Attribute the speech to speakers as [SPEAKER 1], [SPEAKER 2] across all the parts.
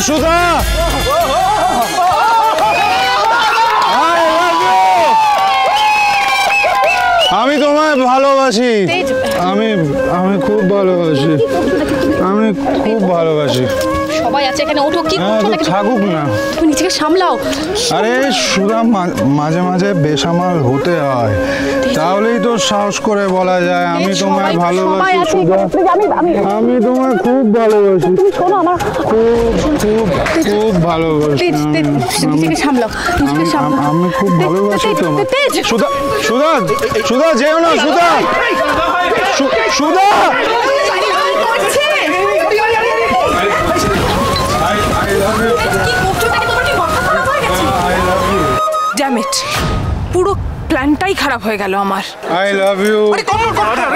[SPEAKER 1] সুধা, আমি তোমায় ভালোবাসি। আমি আমি খুব ভালোবাসি, আমি খুব ভালোবাসি।
[SPEAKER 2] সবাই আছে এখানে, ওঠো। কি করছো?
[SPEAKER 1] থাকুক না,
[SPEAKER 2] তুমি নিজেকে সামলাও।
[SPEAKER 1] আরে সুধা, মাঝে মাঝে বেসামাল হতে হয়, তাহলেই তো সাহস করে বলা যায় আমি তোমায় ভালোবাসি সুধা। আমি তোমায় খুব ভালোবাসি,
[SPEAKER 2] শোনো আমার
[SPEAKER 1] খুব খুব খুব ভালোবাসি।
[SPEAKER 2] নিজেকে সামলাও, নিজেকে সামলাও।
[SPEAKER 1] আমি খুব ভালোবাসি তোমায়। সুধা, সুধা, সুধা যেও না সুধা, সুধা।
[SPEAKER 3] ড্যাম ইট, পুরো প্ল্যানটাই খারাপ হয়ে গেল আমার।
[SPEAKER 1] I love you,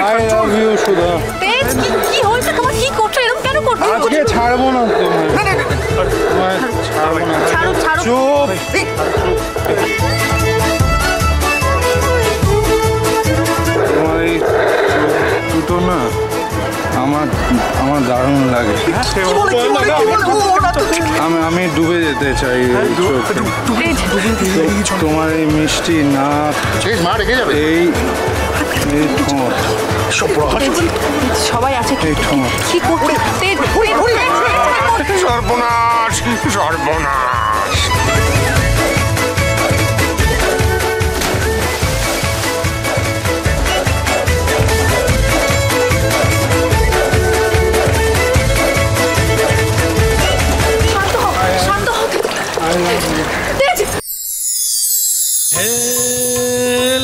[SPEAKER 1] I love you Sudha.
[SPEAKER 2] Tej, কি হয়েছে তোমার? কি করছো? এরকম কেন করছো?
[SPEAKER 1] আজকে ছাড়বো না তোমায়, ছাড়বো না।
[SPEAKER 2] ছাড়ো, ছাড়ো।
[SPEAKER 1] চুপ। তোমার এই দুটো না আমার আমার দারুণ লাগে। আমি ডুবে যেতে চাই তোমার এই মিষ্টি নাক, এই ঠোঁট,
[SPEAKER 2] সবাই আছে।
[SPEAKER 1] এই ঠোঁট।
[SPEAKER 2] কি করছো? তেজ,
[SPEAKER 4] সর্বনাশ, সর্বনাশ।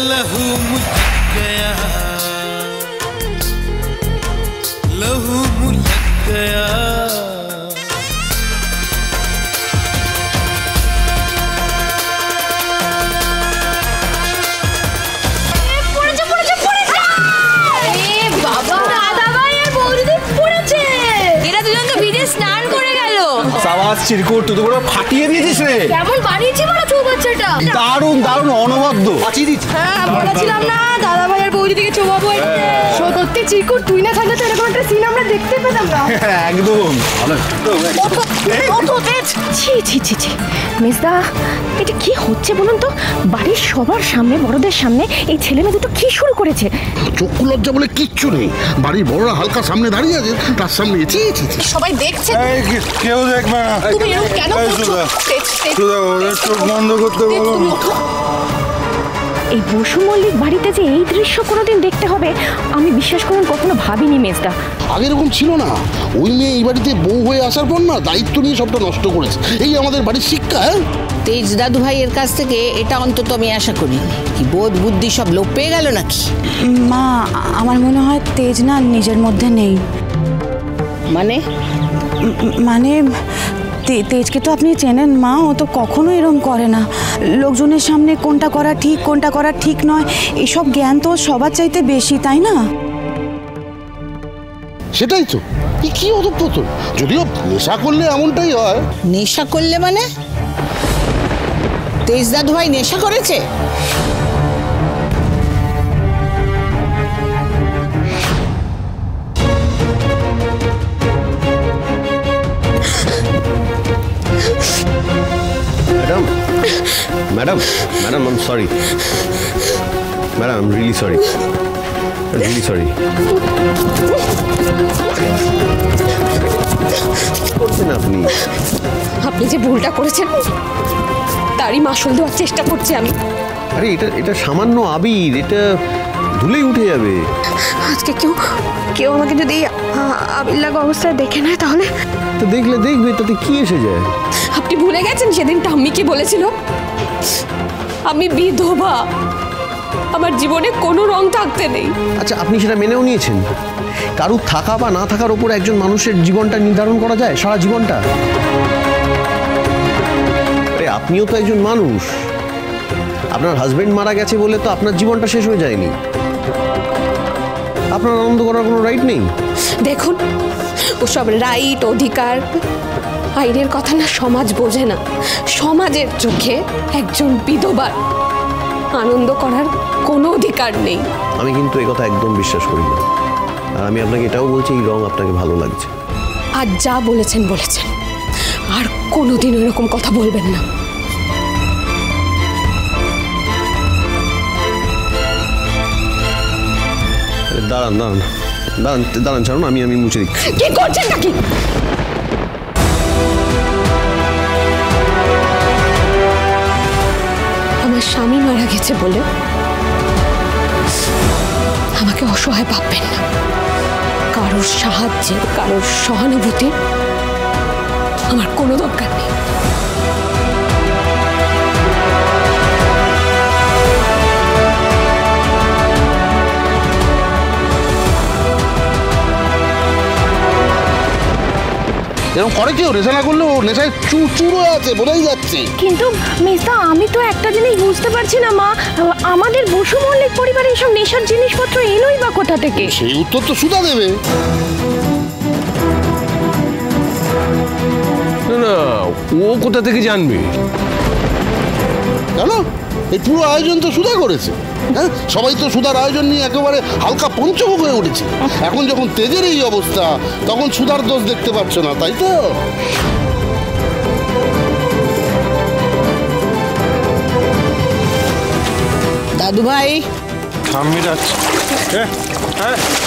[SPEAKER 5] लहू मुझ गया, लहू मुझ गया।
[SPEAKER 6] চিরকুট তুই তো পুরো ফাটিয়ে দিয়েছিস রে।
[SPEAKER 2] কেমন বানিয়েছি বলো চৌবাচ্চাটা?
[SPEAKER 6] দারুণ দারুণ, অনবদ্য ফাটিয়ে দিচ্ছিস।
[SPEAKER 2] হ্যাঁ, বলেছিলাম না দাদা ভাইয়ের বৌদি থেকে চোবাবো। সত্যি চিরকুট, তুই না থাকলে তো এরকম একটা সিন আমরা দেখতে পেতাম না।
[SPEAKER 6] একদম
[SPEAKER 2] ছি ছি ছি ছি, মেজদা, এটা কি হচ্ছে বলুন তো? বাড়ির সবার সামনে, বড়দের সামনে এই ছেলে মেয়ে দুটো কি শুরু করেছে?
[SPEAKER 4] চক্ষু লজ্জা বলে কিচ্ছু নেই, বাড়ির বড়রা হালকা সামনে দাঁড়িয়ে আছে, তার সামনে
[SPEAKER 2] সবাই দেখছে।
[SPEAKER 1] কেউ দেখবে না।
[SPEAKER 2] তুমি এরকম কেন করছো?
[SPEAKER 1] সুধা, ওদের চোখ বন্ধ করতে বলো।
[SPEAKER 2] এই বসু মল্লিক বাড়িতে যে এই দৃশ্য কোনোদিন দেখতে হবে আমি বিশ্বাস করুন কখনো ভাবিনি মেজদা।
[SPEAKER 4] আগে এরকম ছিল না। ওই মেয়ে এই বাড়িতে বউ হয়ে আসার পর না দায়িত্ব নিয়ে সবটা নষ্ট করেছে। এই আমাদের বাড়ির শিক্ষা।
[SPEAKER 7] তেজ দাদু ভাইয়ের কাছ থেকে এটা অন্তত আমি আশা করিনি। কি বোধ বুদ্ধি সব লোপ পেয়ে গেল নাকি?
[SPEAKER 8] মা, আমার মনে হয় তেজ না নিজের মধ্যে নেই। মানে তেজকে তো আপনি চেনেন মা, ও তো কখনো এরকম করে না। লোকজনের সামনে কোনটা করা ঠিক কোনটা করা ঠিক নয় এসব জ্ঞান তো সবার চাইতে বেশি, তাই না?
[SPEAKER 4] সেটাই তো, কি অধঃপতন। যদিও নেশা করলে এমনটাই হয়।
[SPEAKER 7] নেশা করলে মানে? তেজ দাদু ভাই নেশা করেছে?
[SPEAKER 6] Madam, I'm sorry. Madam, I'm really sorry. I'm really sorry. করছেন
[SPEAKER 2] আপনি যে ভুলটা করেছেন তারই মাসুল দেওয়ার চেষ্টা করছি আমি।
[SPEAKER 6] আরে এটা সামান্য আবির, এটা ধুলেই উঠে যাবে।
[SPEAKER 2] আজকে কেউ আমাকে যদি আবির লাগা অবস্থায় দেখে নেয় তাহলে?
[SPEAKER 6] তো দেখবে, তাতে কি এসে যায়?
[SPEAKER 2] আপনি ভুলে গেছেন সেদিন টাম্মি কি বলেছিল? আমি বিধবা, আমার জীবনে কোনো রং থাকতে নেই।
[SPEAKER 6] আচ্ছা, আপনি সেটা মেনেও নিয়েছেন? কারুর থাকা বা না থাকার উপর একজন মানুষের জীবনটা নির্ধারণ করা যায়, সারা জীবনটা? আরে আপনিও তো একজন মানুষ। আপনার হাজবেন্ড মারা গেছে বলে তো আপনার জীবনটা শেষ হয়ে যায়নি। আপনার আনন্দ করার কোনো রাইট নেই?
[SPEAKER 2] দেখুন, ওসব রাইট অধিকার আইনের কথা না সমাজ বোঝে না। সমাজের চোখে একজন বিধবার আনন্দ করার কোনো অধিকার নেই।
[SPEAKER 6] আমি কিন্তু এই কথা একদম বিশ্বাস করি না। আর আমি আপনাকে এটাও বলছি, এই রং আপনাকে ভালো লাগছে।
[SPEAKER 2] আর যা বলেছেন আর কোনোদিন এরকম কথা বলবেন না।
[SPEAKER 6] দাঁড়ান দাঁড়ান দাঁড়ান দাঁড়ান, ছাড়ুন, আমি মুছে দিচ্ছি।
[SPEAKER 2] কি করছেন নাকি? আমার স্বামী মারা গেছে বলে আমাকে অসহায় ভাববেন না। কারোর সাহায্যের, কারোর সহানুভূতির আমার কোনো দরকার নেই।
[SPEAKER 4] এরকম করে কেউ নেশা না করলে ও নেশায় চুরো আছে, বোঝাই যাচ্ছে।
[SPEAKER 9] কিন্তু মেজদা, আমি তো একটা জিনিস বুঝতে পারছি না মা, আমাদের বসু মল্লিক পরিবারে এইসব নেশার জিনিসপত্র এলোই বা কোথা থেকে?
[SPEAKER 4] সেই উত্তর তো সুধা দেবে।
[SPEAKER 6] না, ও কোথা থেকে জানবে?
[SPEAKER 4] জানো, এই পুরো আয়োজন তো সুধা করেছে। হ্যাঁ, সবাই তো সুধার আয়োজন নিয়ে একেবারে হালকা পঞ্চমুখ হয়ে উঠেছে। এখন যখন তেজের এই অবস্থা, তখন সুধার দোষ দেখতে পাচ্ছ না, তাই তো?
[SPEAKER 7] দাদু ভাই,
[SPEAKER 1] ঠাম্মি যাচ্ছে।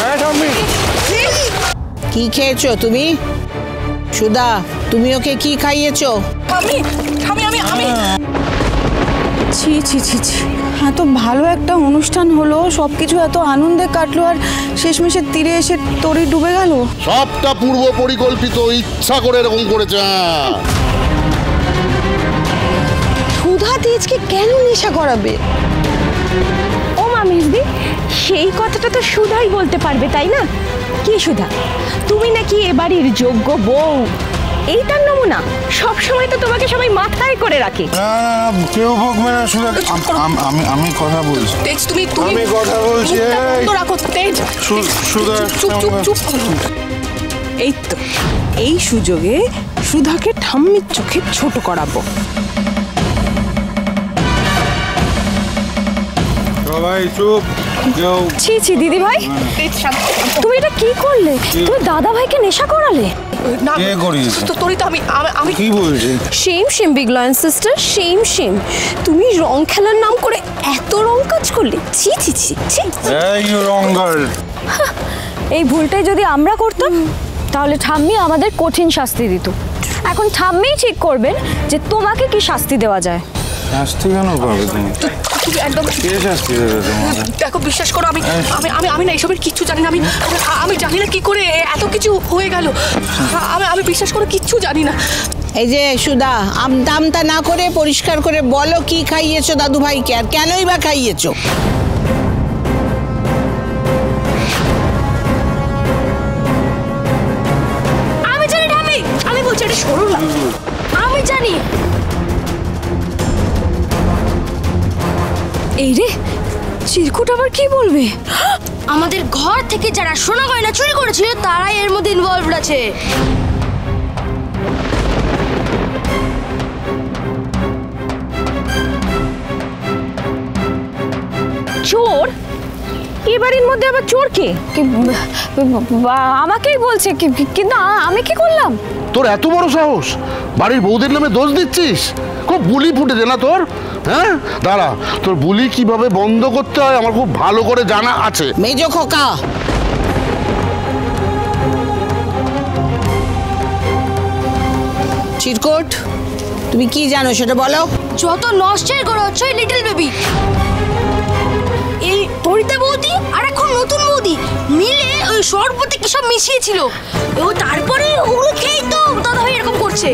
[SPEAKER 1] হ্যাঁ ঠাম্মি।
[SPEAKER 7] কি খেয়েছো তুমি? সুধা, তুমি ওকে কি খাইয়েছো?
[SPEAKER 3] আমি আমি আমি আমি
[SPEAKER 8] ছি ছি ছি ছি, এত ভালো একটা অনুষ্ঠান হলো, সব কিছু এত আনন্দে কাটলো, আর শেষমেশের তীরে এসে তরি ডুবে গেল।
[SPEAKER 4] সবটা পূর্ব পরিকল্পিত, ইচ্ছা করে এরকম করেছে।
[SPEAKER 9] সুধা তেজকে কেন নেশা করাবে? ও মা মেজদি, সেই কথাটা তো সুধাই বলতে পারবে, তাই না? কি সুধা, তুমি নাকি এ বাড়ির যোগ্য বউ, এইটার নমুনা। সব সময় তো তোমাকে সবাই মাথায় করে রাখে।
[SPEAKER 1] না কেউ বকবে না সুধা, আমি কথা বলছি।
[SPEAKER 3] তেজ, তুমি
[SPEAKER 1] আমি কথা বলছি।
[SPEAKER 3] রাখো তেজ।
[SPEAKER 1] সুধা
[SPEAKER 3] চুপ চুপ চুপ। এই তো, এই সুযোগে সুধাকে ঠাম্মির চোখে ছোট করাবো।
[SPEAKER 1] সবাই চুপ।
[SPEAKER 9] ছি ছি দিদি ভাই, তুমি এটা কি করলে? তুমি দাদা ভাইকে নেশা করালে?
[SPEAKER 3] না,
[SPEAKER 1] কে করিয়েছে?
[SPEAKER 3] তোরই তো আমি
[SPEAKER 1] কি বলছি?
[SPEAKER 2] Same same big lion sister, same same. তুমি রং খেলার নাম করে এত রং কাজ করলে? ছি ছি ছি ছি।
[SPEAKER 1] এই রং গার্ল।
[SPEAKER 9] এই ভুলটাই যদি আমরা করতাম তাহলে ঠাম্মি আমাদের কঠিন শাস্তি দিত। এখন ঠাম্মিই ঠিক করবেন যে তোমাকে কি শাস্তি দেওয়া যায়।
[SPEAKER 1] শাস্তি কেন পাবে তুমি?
[SPEAKER 3] তুমি একদম
[SPEAKER 1] কে শাস্তি দেবে তোমাকে?
[SPEAKER 3] দেখো, বিশ্বাস করো, আমি আমি আমি আমি না এইসবের কিচ্ছু জানি না। আমি জানি না কি করে এত কিছু হয়ে গেল। আমি বিশ্বাস করো, কিচ্ছু জানি না।
[SPEAKER 7] এই যে সুধা, আমতা না করে পরিষ্কার করে বলো কি খাইয়েছো দাদু ভাইকে, আর কেনই বা খাইয়েছো?
[SPEAKER 9] আমি জানি ঠাম্মি, আমি বলছি এটা সরু না। আমি জানি। এই রে, চিরকুট আবার কি বলবে?
[SPEAKER 10] আমাদের ঘর থেকে যারা সোনা গয়না চুরি করেছিল তারাই এর মধ্যে ইনভলভড আছে।
[SPEAKER 9] চোর? এ বাড়ির মধ্যে আবার চোর কে? আমাকেই বলছে, কিন্তু আমি কি করলাম?
[SPEAKER 4] তোর এত বড় সাহস, বাড়ির বউদের নামে দোষ দিচ্ছিস? খুব বুলি ফুটেছে না তোর? হ্যাঁ, দাঁড়া, তোর বুলি কিভাবে বন্ধ করতে হয় আমার খুব ভালো করে জানা আছে।
[SPEAKER 7] মেজো খোকা, চিরকুট, তুমি কি জানো সেটা বলো।
[SPEAKER 10] যত নষ্টের গড় হচ্ছে লিটল বেবি, এই পরিতা বৌদি আর এখন নতুন বৌদি মিলে ওই শরবতে কি সব মিশিয়েছিল, ও তারপরে ওগুলো খেয়েই তো দাদা ভাই এরকম করছে।